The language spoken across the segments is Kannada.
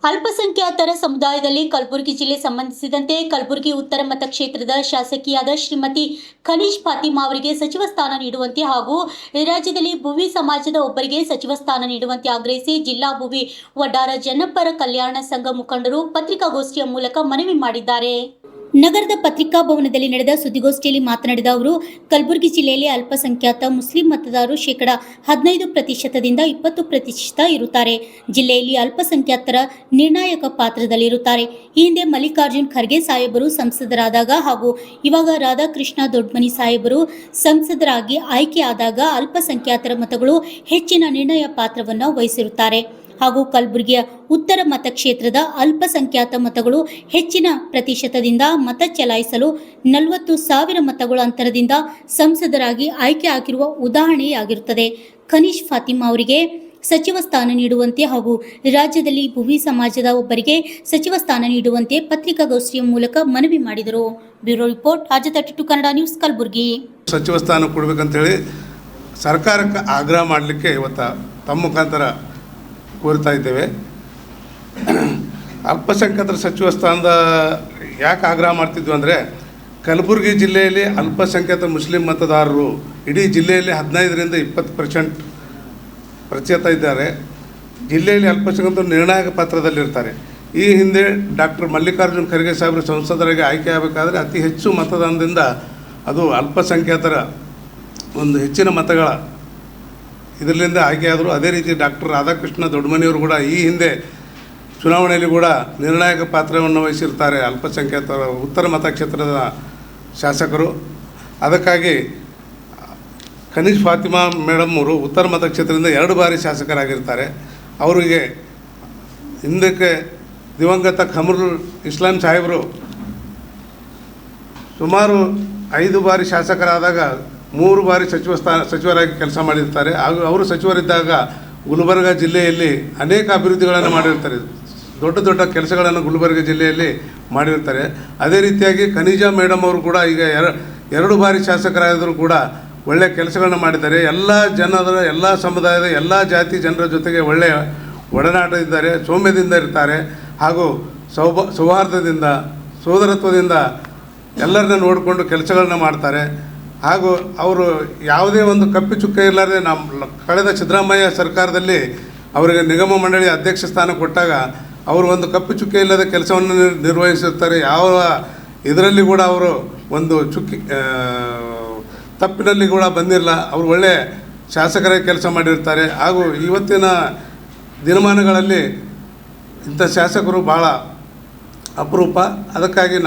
ಅಲ್ಪಸಂಖ್ಯಾತರ ಸಮುದಾಯದಲ್ಲಿ ಕಲಬುರಗಿ ಜಿಲ್ಲೆ ಸಂಬಂಧಿಸಿದಂತೆ ಕಲಬುರಗಿ ಉತ್ತರ ಮತಕ್ಷೇತ್ರದ ಶಾಸಕಿಯಾದ ಶ್ರೀಮತಿ ಖನೀಜ್ ಫಾತಿಮಾ ಅವರಿಗೆ ಸಚಿವ ಸ್ಥಾನ ನೀಡುವಂತೆ ಹಾಗೂ ರಾಜ್ಯದಲ್ಲಿ ಭುವಿ ಸಮಾಜದ ಒಬ್ಬರಿಗೆ ಸಚಿವ ಸ್ಥಾನ ನೀಡುವಂತೆ ಆಗ್ರಹಿಸಿ ಜಿಲ್ಲಾ ಭುವಿ ವಡ್ಡಾರ ಜನಪರ ಕಲ್ಯಾಣ ಸಂಘ ಮುಖಂಡರು ಪತ್ರಿಕಾಗೋಷ್ಠಿಯ ಮೂಲಕ ಮನವಿ ಮಾಡಿದ್ದಾರೆ. ನಗರದ ಪತ್ರಿಕಾ ಭವನದಲ್ಲಿ ನಡೆದ ಸುದ್ದಿಗೋಷ್ಠಿಯಲ್ಲಿ ಮಾತನಾಡಿದ ಅವರು, ಕಲಬುರಗಿ ಜಿಲ್ಲೆಯಲ್ಲಿ ಅಲ್ಪಸಂಖ್ಯಾತ ಮುಸ್ಲಿಂ ಮತದಾರರು 15%ದಿಂದ 20% ಇರುತ್ತಾರೆ. ಜಿಲ್ಲೆಯಲ್ಲಿ ಅಲ್ಪಸಂಖ್ಯಾತರ ನಿರ್ಣಾಯಕ ಪಾತ್ರದಲ್ಲಿರುತ್ತಾರೆ. ಈ ಹಿಂದೆ ಮಲ್ಲಿಕಾರ್ಜುನ್ ಖರ್ಗೆ ಸಾಹೇಬರು ಸಂಸದರಾದಾಗ ಹಾಗೂ ಇವಾಗ ರಾಧಾಕೃಷ್ಣ ದೊಡ್ಮನಿ ಸಾಹೇಬರು ಸಂಸದರಾಗಿ ಆಯ್ಕೆಯಾದಾಗ ಅಲ್ಪಸಂಖ್ಯಾತರ ಮತಗಳು ಹೆಚ್ಚಿನ ನಿರ್ಣಯ ಪಾತ್ರವನ್ನು ವಹಿಸಿರುತ್ತಾರೆ ಹಾಗೂ ಕಲಬುರಗಿಯ ಉತ್ತರ ಮತಕ್ಷೇತ್ರದ ಅಲ್ಪಸಂಖ್ಯಾತ ಮತಗಳು ಹೆಚ್ಚಿನ ಪ್ರತಿಶತದಿಂದ ಮತ ಚಲಾಯಿಸಲು 40,000 ಮತಗಳ ಅಂತರದಿಂದ ಸಂಸದರಾಗಿ ಆಯ್ಕೆ ಆಗಿರುವ ಉದಾಹರಣೆಯಾಗಿರುತ್ತದೆ. ಖನೀಜ್ ಫಾತಿಮಾ ಅವರಿಗೆ ಸಚಿವ ಸ್ಥಾನ ನೀಡುವಂತೆ ಹಾಗೂ ರಾಜ್ಯದಲ್ಲಿ ಭುವಿ ಸಮಾಜದ ಒಬ್ಬರಿಗೆ ಸಚಿವ ಸ್ಥಾನ ನೀಡುವಂತೆ ಪತ್ರಿಕಾಗೋಷ್ಠಿಯ ಮೂಲಕ ಮನವಿ ಮಾಡಿದರು. ಬ್ಯೂರೋ ರಿಪೋರ್ಟ್, ರಾಜ್ಯ 32 ಕನ್ನಡ ನ್ಯೂಸ್, ಕಲಬುರಗಿ. ಸಚಿವ ಸ್ಥಾನ ಕೊಡಬೇಕಂತೇಳಿ ಸರ್ಕಾರಕ್ಕೆ ಆಗ್ರಹ ಮಾಡಲಿಕ್ಕೆ ಇವತ್ತು ತಮ್ಮ ಮುಖಾಂತರ ಕೋರ್ತಾ ಇದ್ದೇವೆ. ಅಲ್ಪಸಂಖ್ಯಾತರ ಸಚಿವ ಸ್ಥಾನದ ಯಾಕೆ ಆಗ್ರಹ ಮಾಡ್ತಿದ್ವಿ ಅಂದರೆ, ಕಲಬುರಗಿ ಜಿಲ್ಲೆಯಲ್ಲಿ ಅಲ್ಪಸಂಖ್ಯಾತ ಮುಸ್ಲಿಂ ಮತದಾರರು ಇಡೀ ಜಿಲ್ಲೆಯಲ್ಲಿ 15ರಿಂದ 20% ಪ್ರತಿಶತ ಇದ್ದಾರೆ. ಜಿಲ್ಲೆಯಲ್ಲಿ ಅಲ್ಪಸಂಖ್ಯಾತರು ನಿರ್ಣಾಯಕ ಪಾತ್ರದಲ್ಲಿರ್ತಾರೆ. ಈ ಹಿಂದೆ ಡಾಕ್ಟರ್ ಮಲ್ಲಿಕಾರ್ಜುನ್ ಖರ್ಗೆ ಸಾಹೇಬರು ಸಂಸದರಾಗಿ ಆಯ್ಕೆಯಾಗಬೇಕಾದ್ರೆ ಅತಿ ಹೆಚ್ಚು ಮತದಾನದಿಂದ ಅದು ಅಲ್ಪಸಂಖ್ಯಾತರ ಒಂದು ಹೆಚ್ಚಿನ ಮತಗಳ ಇದರಿಂದ ಆಯ್ಕೆಯಾದರು. ಅದೇ ರೀತಿ ಡಾಕ್ಟರ್ ರಾಧಾಕೃಷ್ಣ ದೊಡ್ಮನಿಯವರು ಕೂಡ ಈ ಹಿಂದೆ ಚುನಾವಣೆಯಲ್ಲಿ ಕೂಡ ನಿರ್ಣಾಯಕ ಪಾತ್ರವನ್ನು ವಹಿಸಿರ್ತಾರೆ ಅಲ್ಪಸಂಖ್ಯಾತರ ಉತ್ತರ ಮತಕ್ಷೇತ್ರದ ಶಾಸಕರು. ಅದಕ್ಕಾಗಿ ಖನೀಜ್ ಫಾತಿಮಾ ಮೇಡಮ್ ಅವರು ಉತ್ತರ ಮತಕ್ಷೇತ್ರದಿಂದ 2 ಬಾರಿ ಶಾಸಕರಾಗಿರ್ತಾರೆ. ಅವರಿಗೆ ಹಿಂದಕ್ಕೆ ದಿವಂಗತ ಖಮರುಲ್ ಇಸ್ಲಾಂ ಸಾಹೇಬರು ಸುಮಾರು 5 ಬಾರಿ ಶಾಸಕರಾದಾಗ 3 ಬಾರಿ ಸಚಿವರಾಗಿ ಕೆಲಸ ಮಾಡಿರ್ತಾರೆ. ಹಾಗೂ ಅವರು ಸಚಿವರಿದ್ದಾಗ ಗುಲ್ಬರ್ಗ ಜಿಲ್ಲೆಯಲ್ಲಿ ಅನೇಕ ಅಭಿವೃದ್ಧಿಗಳನ್ನು ಮಾಡಿರ್ತಾರೆ. ದೊಡ್ಡ ದೊಡ್ಡ ಕೆಲಸಗಳನ್ನು ಗುಲ್ಬರ್ಗ ಜಿಲ್ಲೆಯಲ್ಲಿ ಮಾಡಿರ್ತಾರೆ. ಅದೇ ರೀತಿಯಾಗಿ ಖನೀಜಾ ಮೇಡಮ್ ಅವರು ಕೂಡ ಈಗ 2 ಬಾರಿ ಶಾಸಕರಾದರೂ ಕೂಡ ಒಳ್ಳೆಯ ಕೆಲಸಗಳನ್ನು ಮಾಡಿದ್ದಾರೆ. ಎಲ್ಲ ಜನರ, ಎಲ್ಲ ಸಮುದಾಯದ, ಎಲ್ಲ ಜಾತಿ ಜನರ ಜೊತೆಗೆ ಒಳ್ಳೆಯ ಒಡನಾಟ ಇದ್ದಾರೆ, ಸೌಮ್ಯದಿಂದ ಇರ್ತಾರೆ ಹಾಗೂ ಸೌಹಾರ್ದದಿಂದ, ಸೋದರತ್ವದಿಂದ ಎಲ್ಲರನ್ನ ನೋಡಿಕೊಂಡು ಕೆಲಸಗಳನ್ನ ಮಾಡ್ತಾರೆ. ಹಾಗೂ ಅವರು ಯಾವುದೇ ಒಂದು ಕಪ್ಪಿ ಚುಕ್ಕ ಇರಲಾರದೆ ಕಳೆದ ಸಿದ್ದರಾಮಯ್ಯ ಸರ್ಕಾರದಲ್ಲಿ ಅವರಿಗೆ ನಿಗಮ ಮಂಡಳಿ ಅಧ್ಯಕ್ಷ ಸ್ಥಾನ ಕೊಟ್ಟಾಗ ಅವರು ಒಂದು ಕಪ್ಪು ಚುಕ್ಕೆ ಇಲ್ಲದ ಕೆಲಸವನ್ನು ನಿರ್ವಹಿಸಿರ್ತಾರೆ. ಯಾವ ಇದರಲ್ಲಿ ಕೂಡ ಅವರು ಒಂದು ತಪ್ಪಿನಲ್ಲಿ ಕೂಡ ಬಂದಿರಲ್ಲ. ಅವರು ಒಳ್ಳೆಯ ಶಾಸಕರಾಗಿ ಕೆಲಸ ಮಾಡಿರ್ತಾರೆ. ಹಾಗೂ ಇವತ್ತಿನ ದಿನಮಾನಗಳಲ್ಲಿ ಇಂಥ ಶಾಸಕರು ಭಾಳ ಅಪರೂಪ. ಅದಕ್ಕಾಗಿ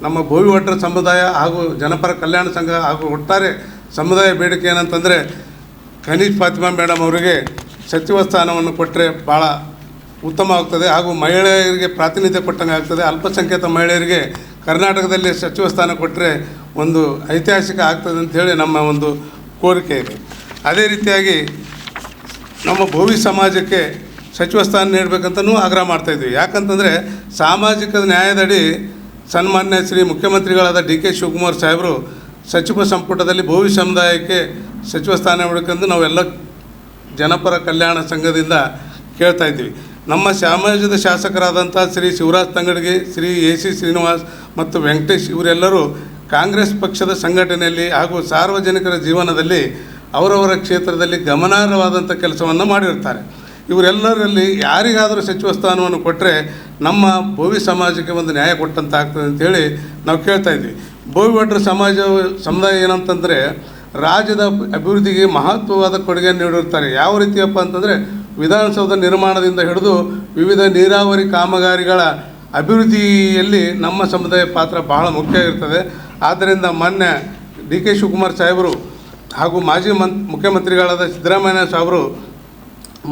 ನಮ್ಮ ಭೋವಿ ಒಡ್ಡರ ಸಮುದಾಯ ಹಾಗೂ ಜನಪರ ಕಲ್ಯಾಣ ಸಂಘ ಹಾಗೂ ಒಟ್ಟಾರೆ ಸಮುದಾಯ ಬೇಡಿಕೆ ಏನಂತಂದರೆ, ಖನೀಜ್ ಫಾತಿಮಾ ಮೇಡಮ್ ಅವರಿಗೆ ಸಚಿವ ಸ್ಥಾನವನ್ನು ಕೊಟ್ಟರೆ ಭಾಳ ಉತ್ತಮವಾಗ್ತದೆ ಹಾಗೂ ಮಹಿಳೆಯರಿಗೆ ಪ್ರಾತಿನಿಧ್ಯ ಕೊಟ್ಟಂಗೆ ಆಗ್ತದೆ. ಅಲ್ಪಸಂಖ್ಯಾತ ಮಹಿಳೆಯರಿಗೆ ಕರ್ನಾಟಕದಲ್ಲಿ ಸಚಿವ ಸ್ಥಾನ ಕೊಟ್ಟರೆ ಒಂದು ಐತಿಹಾಸಿಕ ಆಗ್ತದೆ ಅಂಥೇಳಿ ನಮ್ಮ ಒಂದು ಕೋರಿಕೆ ಇದೆ. ಅದೇ ರೀತಿಯಾಗಿ ನಮ್ಮ ಭೋವಿ ಸಮಾಜಕ್ಕೆ ಸಚಿವ ಸ್ಥಾನ ನೀಡಬೇಕಂತನೂ ಆಗ್ರಹ ಮಾಡ್ತಾಯಿದ್ವಿ. ಯಾಕಂತಂದರೆ ಸಾಮಾಜಿಕ ನ್ಯಾಯದಡಿ ಸನ್ಮಾನ್ಯ ಶ್ರೀ ಮುಖ್ಯಮಂತ್ರಿಗಳಾದ DK ಶಿವಕುಮಾರ್ ಸಾಹೇಬರು ಸಚಿವ ಸಂಪುಟದಲ್ಲಿ ಭೋವಿ ಸಮುದಾಯಕ್ಕೆ ಸಚಿವ ಸ್ಥಾನ ನೀಡಬೇಕೆಂದು ನಾವೆಲ್ಲ ಜನಪರ ಕಲ್ಯಾಣ ಸಂಘದಿಂದ ಕೇಳ್ತಾ ಇದ್ದೀವಿ. ನಮ್ಮ ಸಮಾಜದ ಶಾಸಕರಾದಂಥ ಶ್ರೀ ಶಿವರಾಜ್ ತಂಗಡಗಿ, ಶ್ರೀ AC ಶ್ರೀನಿವಾಸ್ ಮತ್ತು ವೆಂಕಟೇಶ್ ಇವರೆಲ್ಲರೂ ಕಾಂಗ್ರೆಸ್ ಪಕ್ಷದ ಸಂಘಟನೆಯಲ್ಲಿ ಹಾಗೂ ಸಾರ್ವಜನಿಕರ ಜೀವನದಲ್ಲಿ ಅವರವರ ಕ್ಷೇತ್ರದಲ್ಲಿ ಗಮನಾರ್ಹವಾದಂಥ ಕೆಲಸವನ್ನು ಮಾಡಿರ್ತಾರೆ. ಇವರೆಲ್ಲರಲ್ಲಿ ಯಾರಿಗಾದರೂ ಸಚಿವ ಸ್ಥಾನವನ್ನು ಕೊಟ್ಟರೆ ನಮ್ಮ ಭೋವಿ ಸಮಾಜಕ್ಕೆ ಒಂದು ನ್ಯಾಯ ಕೊಟ್ಟಂತ ಆಗ್ತದೆ ಅಂಥೇಳಿ ನಾವು ಕೇಳ್ತಾ ಇದ್ವಿ. ಭೋವಿ ಒಡ್ಡರ ಸಮುದಾಯ ಏನಂತಂದರೆ ರಾಜ್ಯದ ಅಭಿವೃದ್ಧಿಗೆ ಮಹತ್ವವಾದ ಕೊಡುಗೆಯನ್ನು ನೀಡಿರ್ತಾರೆ. ಯಾವ ರೀತಿಯಪ್ಪ ಅಂತಂದರೆ, ವಿಧಾನಸೌಧ ನಿರ್ಮಾಣದಿಂದ ಹಿಡಿದು ವಿವಿಧ ನೀರಾವರಿ ಕಾಮಗಾರಿಗಳ ಅಭಿವೃದ್ಧಿಯಲ್ಲಿ ನಮ್ಮ ಸಮುದಾಯ ಪಾತ್ರ ಬಹಳ ಮುಖ್ಯ ಇರ್ತದೆ. ಆದ್ದರಿಂದ ಮಾನ್ಯ DK ಶಿವಕುಮಾರ್ ಸಾಹೇಬರು ಹಾಗೂ ಮಾಜಿ ಮುಖ್ಯಮಂತ್ರಿಗಳಾದ ಸಿದ್ದರಾಮಯ್ಯ ಸಾಹೇಬರು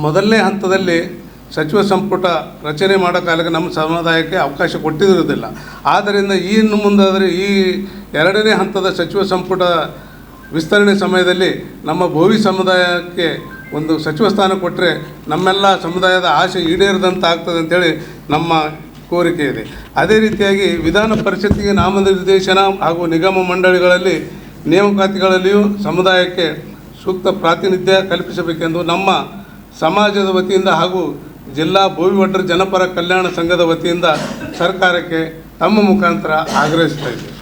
ಮೊದಲನೇ ಹಂತದಲ್ಲಿ ಸಚಿವ ಸಂಪುಟ ರಚನೆ ಮಾಡೋ ಕಾಲಕ್ಕೆ ನಮ್ಮ ಸಮುದಾಯಕ್ಕೆ ಅವಕಾಶ ಕೊಟ್ಟಿರುವುದಿಲ್ಲ. ಆದ್ದರಿಂದ ಇನ್ನು ಮುಂದಾದರೆ ಈ 2ನೇ ಹಂತದ ಸಚಿವ ಸಂಪುಟ ವಿಸ್ತರಣೆ ಸಮಯದಲ್ಲಿ ನಮ್ಮ ಭೋವಿ ಸಮುದಾಯಕ್ಕೆ ಒಂದು ಸಚಿವ ಸ್ಥಾನ ಕೊಟ್ಟರೆ ನಮ್ಮೆಲ್ಲ ಸಮುದಾಯದ ಆಸೆ ಈಡೇರಿದಂತ ಆಗ್ತದೆ ಅಂಥೇಳಿ ನಮ್ಮ ಕೋರಿಕೆ ಇದೆ. ಅದೇ ರೀತಿಯಾಗಿ ವಿಧಾನ ಪರಿಷತ್ತಿಗೆ ನಾಮನಿರ್ದೇಶನ ಹಾಗೂ ನಿಗಮ ಮಂಡಳಿಗಳಲ್ಲಿ ನೇಮಕಾತಿಗಳಲ್ಲಿಯೂ ಸಮುದಾಯಕ್ಕೆ ಸೂಕ್ತ ಪ್ರಾತಿನಿಧ್ಯ ಕಲ್ಪಿಸಬೇಕೆಂದು ನಮ್ಮ ಸಮಾಜದ ವತಿಯಿಂದ ಹಾಗೂ ಜಿಲ್ಲಾ ಭೋವಿ ಒಡ್ಡರ ಜನಪರ ಕಲ್ಯಾಣ ಸಂಘದ ವತಿಯಿಂದ ಸರ್ಕಾರಕ್ಕೆ ತಮ್ಮ ಮುಖಾಂತರ ಆಗ್ರಹಿಸ್ತಾ ಇದ್ದೀವಿ.